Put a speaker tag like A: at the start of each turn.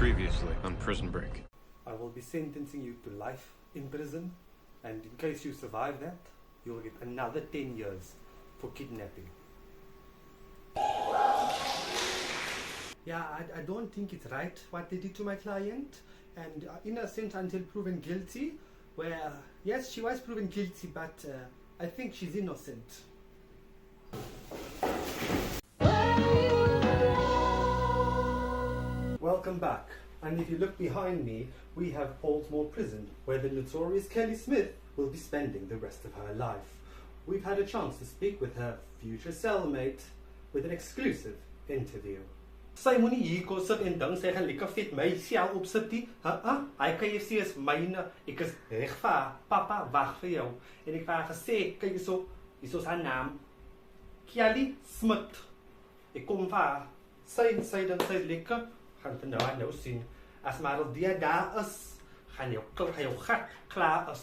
A: Previously on Prison Break.
B: I will be sentencing you to life in prison, and in case you survive that, you'll get another 10 years for kidnapping. Yeah, I don't think it's right what they did to my client, and innocent until proven guilty, where, yes, she was proven guilty, but I think she's innocent. Welcome back. And if you look behind me, we have Portsmouth Prison, where the notorious Kelly Smith will be spending the rest of her life. We've had a chance to speak with her future cellmate with an exclusive interview. Sy moenie hier kom sit en dink sy gaan lekker vet my self opsit nie. Hy KFC is myne. Ek is reg vir haar. Papa wag vir jou. En ek het haar gesê, kyk hierso, hierso is haar naam. Kelly Smith. Ek kom vir haar. Sy dink sy is lekker. Gaan vandaag nou sien. As maar al die daar is, gaan jou gat klaar is.